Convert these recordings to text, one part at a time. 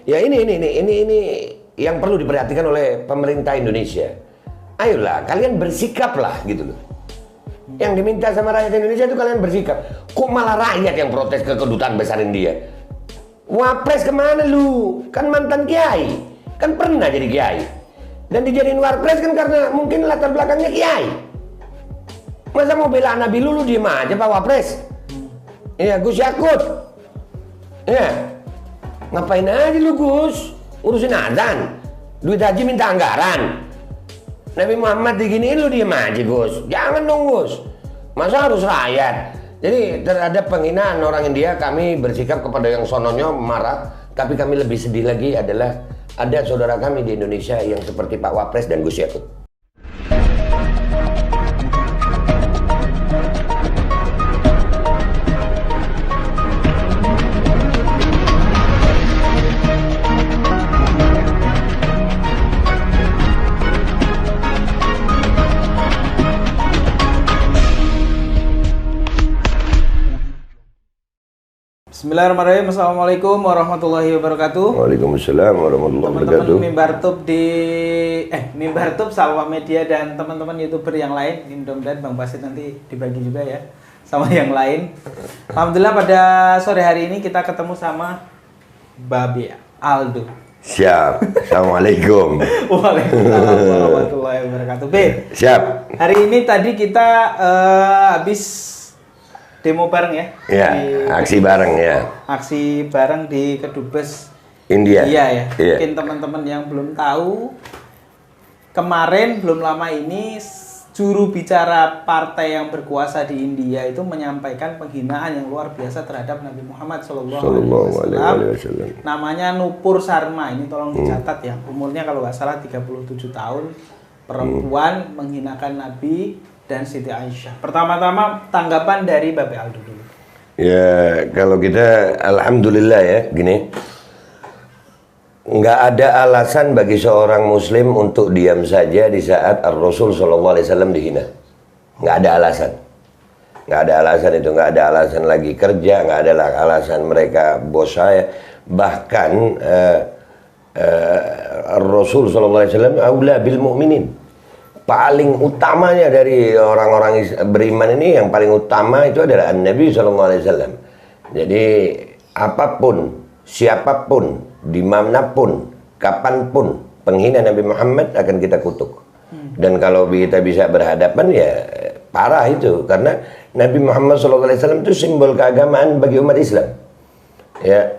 Ya ini yang perlu diperhatikan oleh pemerintah Indonesia. Ayolah, kalian bersikaplah gitu loh. Yang diminta sama rakyat Indonesia itu kalian bersikap. Kok malah rakyat yang protes ke kedutaan besar India? Wapres kemana lu? Kan mantan kiai, kan pernah jadi kiai. Dan dijadiin wapres kan karena mungkin latar belakangnya kiai. Masa mau bela Nabi lu diem aja Pak Wapres? Iya, Gus Yakut. Ya, ngapain aja lu Gus? Urusin azan, duit haji minta anggaran. Nabi Muhammad diginiin lu diem aja Gus. Jangan dong Gus. Masa harus rakyat? Jadi terhadap penghinaan orang India kami bersikap kepada yang sononya marah. Tapi kami lebih sedih lagi adalah ada saudara kami di Indonesia yang seperti Pak Wapres dan Gus Yakut. Bismillahirrahmanirrahim. Assalamualaikum warahmatullahi wabarakatuh. Waalaikumsalam warahmatullahi wabarakatuh. Teman-teman Mimbar Tub, Salwa Media dan teman-teman YouTuber yang lain, mudah-mudahan Bang Basit nanti dibagi juga ya sama yang lain. Alhamdulillah pada sore hari ini kita ketemu sama Babe Aldo. Siap. Assalamualaikum. Waalaikumsalam warahmatullahi wabarakatuh. Be. Siap. Hari ini tadi kita habis demo bareng ya? Ya, aksi bareng ya. Aksi bareng di Kedubes India. Iya ya. Iya. Mungkin teman-teman yang belum tahu, kemarin belum lama ini juru bicara partai yang berkuasa di India itu menyampaikan penghinaan yang luar biasa terhadap Nabi Muhammad Sallallahu Alaihi Wasallam. Namanya Nupur Sarma. Ini tolong dicatat ya. Umurnya kalau nggak salah 37 tahun. Perempuan menghinakan Nabi dan Siti Aisyah. Pertama-tama tanggapan dari Babe Aldo dulu. Ya, kalau kita alhamdulillah ya, gini. Nggak ada alasan bagi seorang muslim untuk diam saja di saat Ar-Rasul SAW dihina. Nggak ada alasan. Nggak ada alasan itu, nggak ada alasan lagi kerja, nggak ada alasan mereka bos saya. Bahkan Ar-Rasul SAW aula bil mu'minin. Paling utamanya dari orang-orang beriman ini, yang paling utama itu adalah Nabi SAW. Jadi apapun, siapapun, dimanapun, kapanpun penghina Nabi Muhammad akan kita kutuk. Dan kalau kita bisa berhadapan ya parah itu, karena Nabi Muhammad SAW itu simbol keagamaan bagi umat Islam. Ya,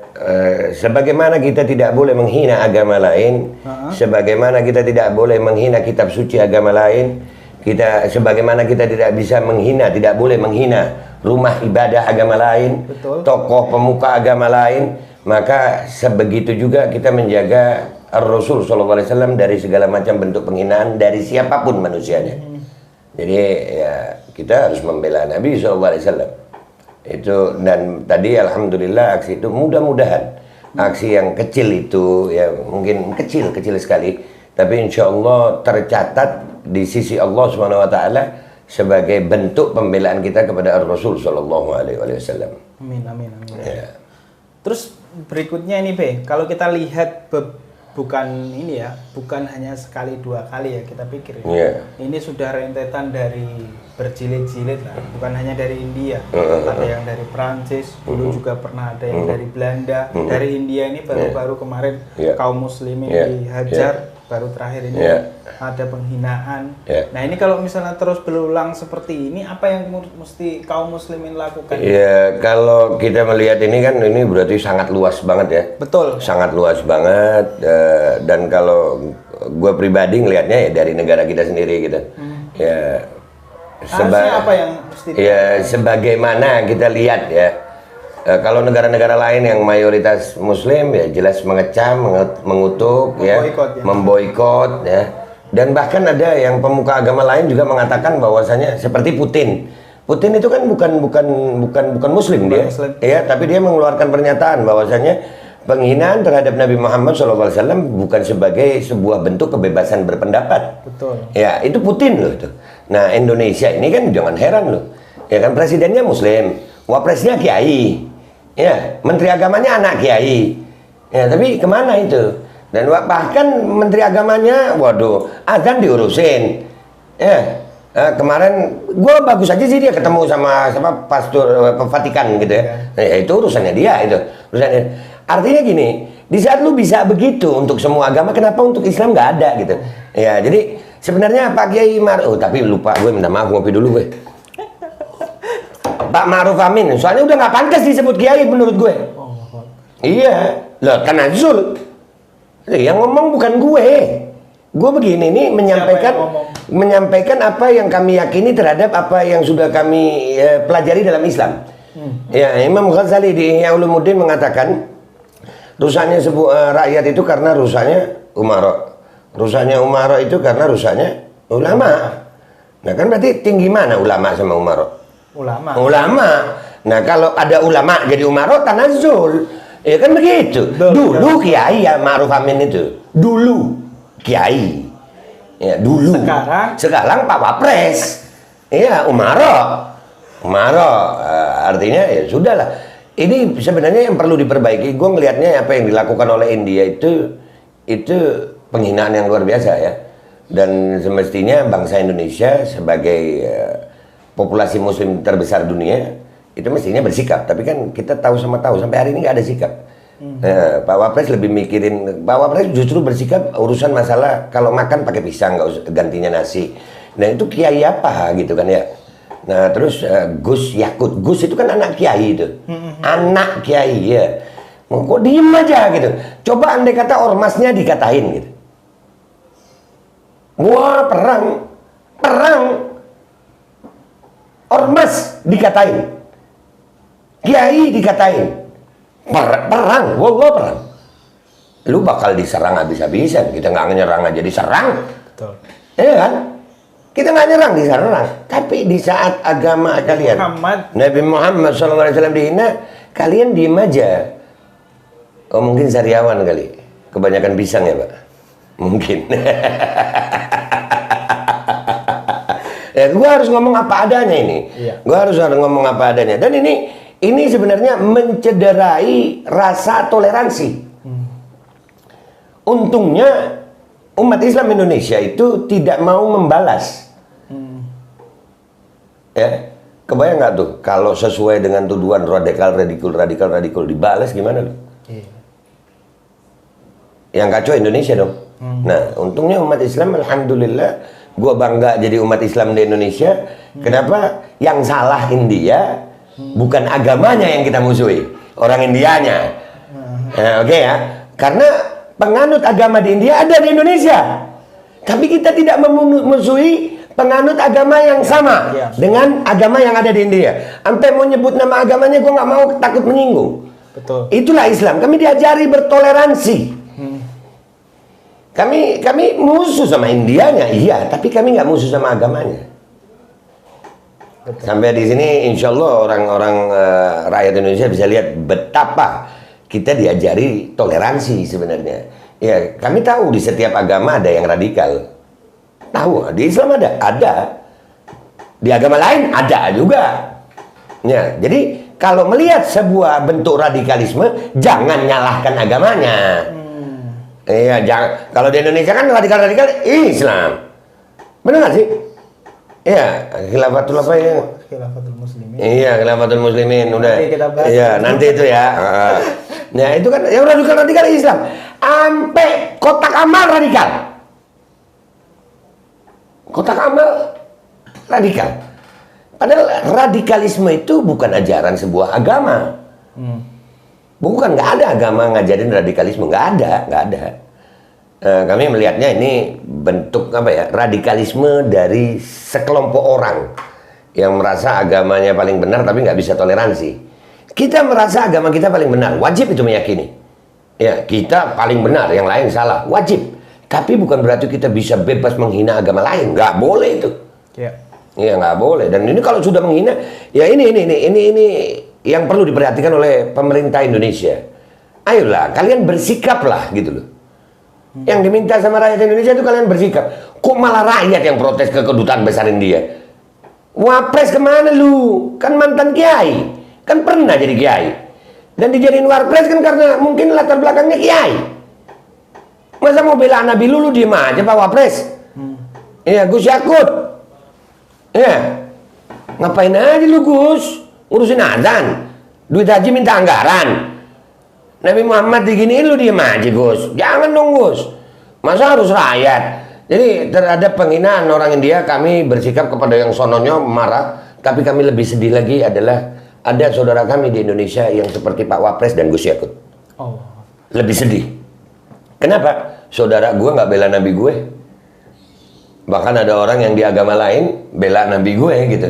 sebagaimana kita tidak boleh menghina agama lain, sebagaimana kita tidak boleh menghina kitab suci agama lain, sebagaimana kita tidak bisa menghina, tidak boleh menghina rumah ibadah agama lain, tokoh pemuka agama lain, maka sebegitu juga kita menjaga Ar-Rasul SAW dari segala macam bentuk penghinaan dari siapapun manusianya. Jadi ya kita harus membela Nabi SAW. Itu, dan tadi alhamdulillah aksi itu mudah-mudahan aksi yang kecil itu ya mungkin kecil sekali, tapi insya Allah tercatat di sisi Allah SWT sebagai bentuk pembelaan kita kepada Rasul Shallallahu Alaihi Wasallam. Amin amin amin. Ya. Terus berikutnya ini Be, kalau kita lihat bukan ini ya, bukan hanya sekali dua kali ya kita pikir ya. Yeah. Ini sudah rentetan dari berjilid-jilid lah, bukan hanya dari India, ada yang dari Prancis, dulu juga pernah ada yang dari Belanda, dari India ini baru-baru kemarin kaum muslimin dihajar, baru terakhir ini ada penghinaan. Nah ini kalau misalnya terus berulang seperti ini, apa yang mesti kaum muslimin lakukan? Ya kalau kita melihat ini kan ini berarti sangat luas banget ya. Betul. Sangat luas banget, dan kalau gue pribadi ngelihatnya ya dari negara kita sendiri gitu. Ya. Harusnya apa yang mesti ya sebagaimana kita lihat ya, kalau negara-negara lain yang mayoritas muslim ya jelas mengecam, mengutuk, memboikot ya, dan bahkan ada yang pemuka agama lain juga mengatakan bahwasanya seperti Putin itu kan bukan muslim dia, ya, tapi dia mengeluarkan pernyataan bahwasanya penghinaan terhadap Nabi Muhammad SAW bukan sebagai sebuah bentuk kebebasan berpendapat. Betul. Ya, itu Putin loh itu. Nah, Indonesia ini kan jangan heran loh. Ya kan presidennya muslim, wapresnya kiai. Ya, menteri agamanya anak kiai. Ya, tapi kemana itu? Dan bahkan Menteri Agamanya, waduh, azan diurusin. Ya, kemarin gue bagus aja sih dia ketemu sama pastor Vatikan gitu ya. Ya itu urusannya dia itu. Urusannya. Artinya gini, di saat lu bisa begitu untuk semua agama, kenapa untuk Islam nggak ada gitu? Ya, jadi sebenarnya Pak Kiai Maruf, tapi lupa gue minta maaf ngopi dulu gue. Pak Maruf Amin, soalnya udah nggak pantas disebut Kiai menurut gue. Iya, loh Tanazul. Yang ngomong bukan gue. Gue begini nih menyampaikan apa yang kami yakini terhadap apa yang sudah kami pelajari dalam Islam. Ya, Imam Ghazali di Ihya Ulumuddin mengatakan rusaknya sebuah rakyat itu karena rusaknya umara. Rusaknya umara itu karena rusaknya ulama. Nah kan berarti tinggi mana ulama sama umara? Ulama. Nah kalau ada ulama jadi umara tanazul. Ya kan begitu. Dulu Kiai ya Ma'ruf Amin itu. Dulu Kiai. Ya, dulu. Sekarang Pak Wapres. Iya, Umaro. Artinya ya sudahlah. Ini sebenarnya yang perlu diperbaiki. Gue ngelihatnya apa yang dilakukan oleh India itu penghinaan yang luar biasa ya. Dan semestinya bangsa Indonesia sebagai populasi muslim terbesar dunia itu mestinya bersikap, tapi kan kita tahu sampai hari ini nggak ada sikap. Pak Wapres lebih mikirin, Pak Wapres justru bersikap urusan masalah kalau makan pakai pisang nggak usah gantinya nasi. Nah itu kiai apa gitu kan ya. Nah terus Gus Yakut, Gus itu kan anak kiai itu, anak kiai ya. Kok diem aja gitu. Coba andai kata ormasnya dikatain gitu. Wah perang, ormas dikatain. Kiai dikatain perang, wallah perang. Lu bakal diserang habis-habisan. Kita nggak nyerang aja diserang. Betul. Iya kan? Kita nggak nyerang diserang. Tapi di saat agama kalian, Nabi Muhammad SAW dihina, kalian diem aja. Oh mungkin sariawan kali. Kebanyakan pisang ya Pak. Mungkin. Ya, gue harus ngomong apa adanya ini. Gue harus ngomong apa adanya. Dan ini sebenarnya mencederai rasa toleransi. Untungnya umat Islam Indonesia itu tidak mau membalas. Ya, kebayang nggak tuh kalau sesuai dengan tuduhan radikal dibalas gimana loh? Yang kacau Indonesia dong. Nah, untungnya umat Islam, alhamdulillah, gua bangga jadi umat Islam di Indonesia. Kenapa? Yang salah India. Bukan agamanya yang kita musuhi, orang Indianya. Oke ya, karena penganut agama di India ada di Indonesia, tapi kita tidak memusuhi penganut agama yang sama dengan agama yang ada di India. Sampai mau nyebut nama agamanya, gue nggak mau, takut menyinggung. Betul. Itulah Islam. Kami diajari bertoleransi. Kami musuh sama Indianya, iya, tapi kami nggak musuh sama agamanya. Betul. Sampai di sini, insya Allah orang-orang rakyat Indonesia bisa lihat betapa kita diajari toleransi sebenarnya. Ya, kami tahu di setiap agama ada yang radikal. Tahu, di Islam ada. Di agama lain ada juga. Ya, jadi kalau melihat sebuah bentuk radikalisme, jangan nyalahkan agamanya. Iya, jangan. Kalau di Indonesia kan radikal Islam. Benar nggak sih? Iya, khilafatul apa ya? Khilafatul Muslimin. Iya, khilafatul Muslimin udah. Iya, nanti itu ya. Nah, itu kan yang radikal Islam. Sampai kotak amal radikal. Kotak amal radikal. Padahal radikalisme itu bukan ajaran sebuah agama. Bukan, nggak ada agama ngajarin radikalisme, nggak ada. Kami melihatnya ini bentuk apa ya, radikalisme dari sekelompok orang yang merasa agamanya paling benar tapi nggak bisa toleransi. Kita merasa agama kita paling benar, wajib itu meyakini. Ya, kita paling benar, yang lain salah, wajib. Tapi bukan berarti kita bisa bebas menghina agama lain, nggak boleh itu. Iya, nggak boleh. Dan ini kalau sudah menghina, ya ini yang perlu diperhatikan oleh pemerintah Indonesia. Ayolah, kalian bersikaplah gitu loh. Yang diminta sama rakyat Indonesia itu kalian bersikap. Kok malah rakyat yang protes ke kedutaan besar India? Wapres kemana lu? Kan mantan kiai. Kan pernah jadi kiai. Dan dijadiin wapres kan karena mungkin latar belakangnya kiai. Masa mau bela Nabi lu diem aja Pak Wapres? Iya, Gus Yakut. Iya. Ngapain aja lu Gus? Urusin azan. Duit haji minta anggaran. Nabi Muhammad diginiin lu diem aja Gus. Jangan dong Gus. Masa harus rakyat? Jadi terhadap penghinaan orang India kami bersikap kepada yang sononya marah. Tapi kami lebih sedih lagi adalah ada saudara kami di Indonesia yang seperti Pak Wapres dan Gus Yakut. Oh. Lebih sedih. Kenapa? Saudara gue nggak bela Nabi gue. Bahkan ada orang yang di agama lain bela Nabi gue gitu.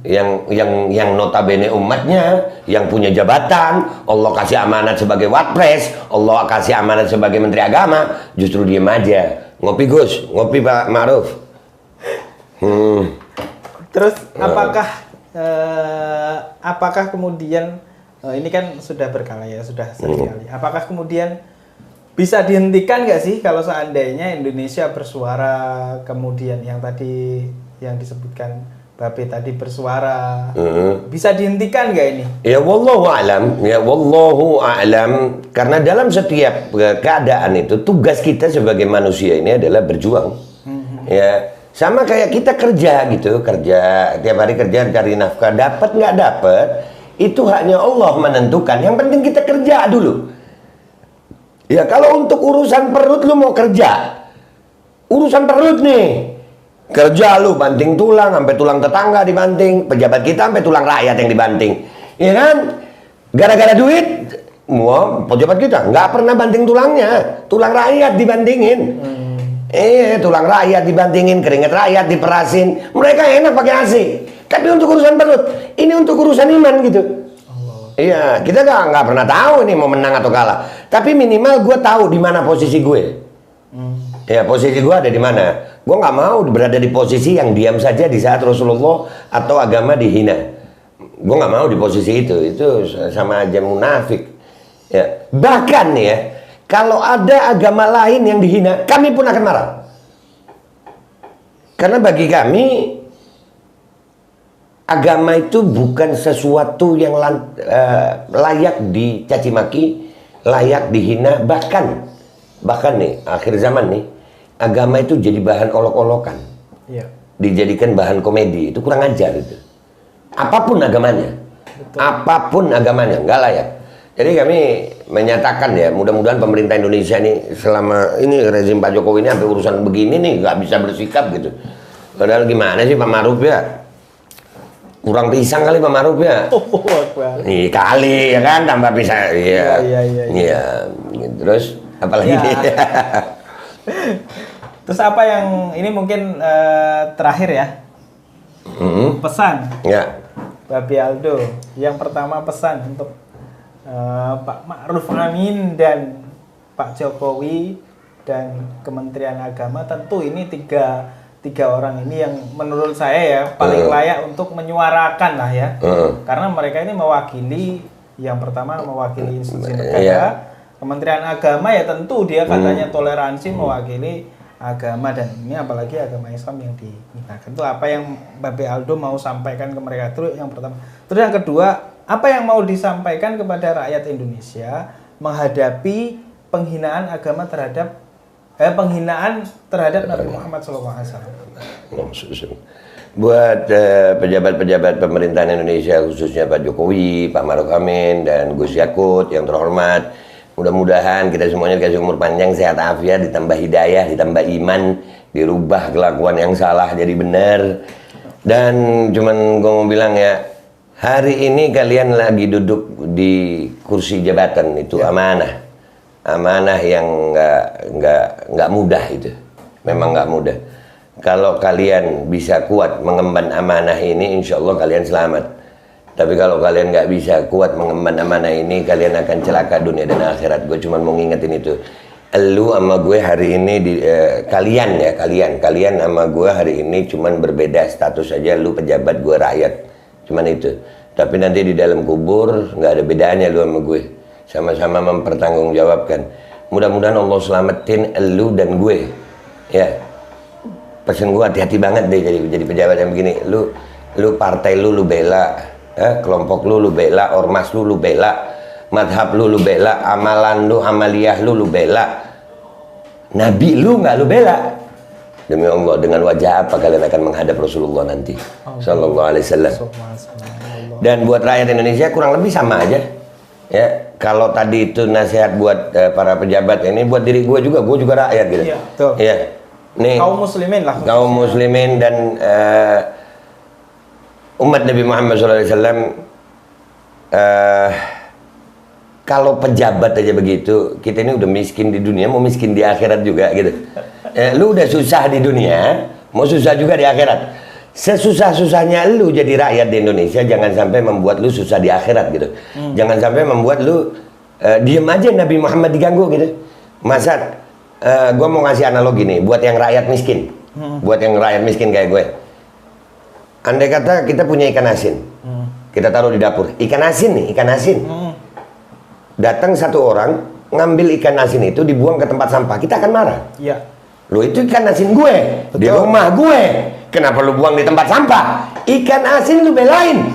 Yang notabene umatnya, yang punya jabatan, Allah kasih amanat sebagai Wapres, Allah kasih amanat sebagai Menteri Agama, justru diem aja. Ngopi Gus, ngopi Pak Ma'ruf. Terus apakah kemudian ini kan sudah berkala ya, sudah sering kali. Apakah kemudian bisa dihentikan nggak sih kalau seandainya Indonesia bersuara, kemudian yang tadi yang disebutkan Babe tadi bersuara, bisa dihentikan nggak ini? Ya wallahu a'lam, karena dalam setiap keadaan itu tugas kita sebagai manusia ini adalah berjuang. Ya sama kayak kita kerja gitu, kerja tiap hari kerja cari nafkah, dapat nggak dapat itu haknya Allah menentukan. Yang penting kita kerja dulu. Ya kalau untuk urusan perut lu mau kerja, urusan perut nih, kerja lu banting tulang sampai tulang tetangga dibanting, pejabat kita sampai tulang rakyat yang dibanting, ya kan? Gara-gara duit, pejabat kita nggak pernah banting tulangnya, tulang rakyat dibantingin. Tulang rakyat dibantingin, keringat rakyat diperasin, mereka enak pakai AC. Tapi untuk urusan perut, ini untuk urusan iman gitu. Iya, kita nggak pernah tahu ini mau menang atau kalah. Tapi minimal gue tahu di mana posisi gue. Ya posisi gue ada di mana. Gue nggak mau berada di posisi yang diam saja di saat Rasulullah atau agama dihina. Gue nggak mau di posisi itu sama aja munafik. Ya. Bahkan ya, kalau ada agama lain yang dihina, kami pun akan marah. Karena bagi kami agama itu bukan sesuatu yang layak dicaci maki, layak dihina, bahkan nih akhir zaman nih agama itu jadi bahan olok-olokan, dijadikan bahan komedi, itu kurang ajar itu. Apapun agamanya, nggak layak. Jadi kami menyatakan ya, mudah-mudahan pemerintah Indonesia ini selama ini rezim Pak Jokowi ini sampai urusan begini nih nggak bisa bersikap gitu. Padahal gimana sih Pak Ma'ruf ya? Kurang pisang kali Pak Ma'ruf ya. Iya kali ya kan, tambah pisang. Iya. Terus apalagi Terus apa yang ini mungkin terakhir ya? Pesan. Ya. Babe Aldo, yang pertama pesan untuk Pak Ma'ruf Amin dan Pak Jokowi dan Kementerian Agama, tentu ini tiga orang ini yang menurut saya ya paling layak untuk menyuarakan lah ya, karena mereka ini mewakili, yang pertama mewakili institusi negara, Kementerian Agama ya tentu dia katanya toleransi mewakili agama, dan ini apalagi agama Islam yang dimintakan. Itu apa yang Babe Aldo mau sampaikan ke mereka, itu yang pertama. Terus yang kedua, apa yang mau disampaikan kepada rakyat Indonesia menghadapi penghinaan agama terhadap Nabi Muhammad SAW. Buat pejabat-pejabat pemerintahan Indonesia, khususnya Pak Jokowi, Pak Ma'ruf Amin, dan Gus Yakut yang terhormat, mudah-mudahan kita semuanya dikasih umur panjang, sehat afiat, ditambah hidayah, ditambah iman, dirubah kelakuan yang salah jadi benar. Dan cuman gue mau bilang ya, hari ini kalian lagi duduk di kursi jabatan, itu amanah. Amanah yang nggak mudah itu, memang nggak mudah. Kalau kalian bisa kuat mengemban amanah ini, insya Allah kalian selamat. Tapi kalau kalian nggak bisa kuat mengemban amanah ini, kalian akan celaka dunia dan akhirat. Gue cuma mau ngingetin itu. Lu sama gue hari ini kalian sama gue hari ini cuman berbeda status aja. Lu pejabat, gue rakyat, cuman itu. Tapi nanti di dalam kubur nggak ada bedanya lu sama gue. Sama-sama mempertanggungjawabkan. Mudah-mudahan Allah selamatin elu dan gue. Ya. Pesan gue hati-hati banget deh jadi pejabat yang begini. Lu partai lu bela, kelompok lu bela, ormas lu bela. madhab lu bela, amalan lu, amaliyah lu bela, Nabi lu nggak lu bela. Demi Allah, dengan wajah apa kalian akan menghadap Rasulullah nanti Sallallahu Alaihi Wasallam. Dan buat rakyat Indonesia kurang lebih sama aja ya. Kalau tadi itu nasihat buat para pejabat, ini buat diri gue juga rakyat gitu. Iya, betul. Iya. Nih, kaum muslimin lah. Kaum muslimin dan umat Nabi Muhammad SAW. Kalau pejabat aja begitu, kita ini udah miskin di dunia, mau miskin di akhirat juga gitu. Lu udah susah di dunia, mau susah juga di akhirat. Sesusah-susahnya lu jadi rakyat di Indonesia, jangan sampai membuat lu susah di akhirat gitu. Jangan sampai membuat lu diem aja Nabi Muhammad diganggu gitu. Masa gue mau ngasih analogi nih buat yang rakyat miskin. Buat yang rakyat miskin kayak gue. Andai kata kita punya ikan asin. Kita taruh di dapur. Ikan asin nih, ikan asin. Datang satu orang ngambil ikan asin itu dibuang ke tempat sampah. Kita akan marah. Iya. Lu itu ikan asin gue, di rumah gue. Kenapa lu buang di tempat sampah? Ikan asin lu belain.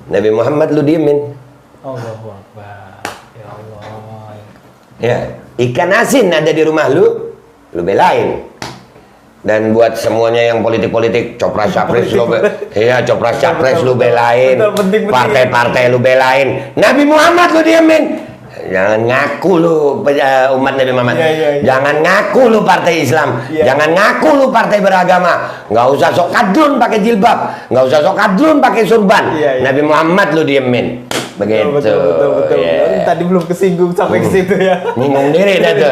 Nabi Muhammad lu diemin. Allahu Akbar. Ya Allah. Ya, ikan asin ada di rumah lu belain. Dan buat semuanya yang politik-politik, copras-capres lu copras-capres lu belain. Partai-partai lu belain. Nabi Muhammad lu diemin. Jangan ngaku lu umat Nabi Muhammad. Jangan ngaku lu partai Islam. Jangan ngaku lu partai beragama. Nggak usah sok kadrun pakai jilbab. Nggak usah sok kadrun pakai surban. Nabi Muhammad lu diemin. Begitu. Betul. Tadi belum kesinggung sampai ke situ ya. Nyinggung diri dah tuh.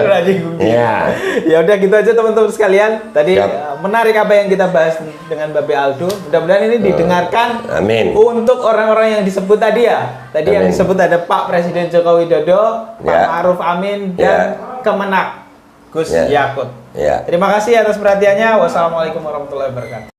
Ya udah gitu aja teman-teman sekalian. Tadi menarik apa yang kita bahas dengan Babe Aldo. Mudah-mudahan ini didengarkan. Amin. Untuk orang-orang yang disebut tadi ya. Tadi yang disebut ada Pak Presiden Joko Widodo, Pak Ma'ruf Amin dan Kemenak Gus Yakut. Terima kasih atas perhatiannya. Wassalamualaikum warahmatullahi wabarakatuh.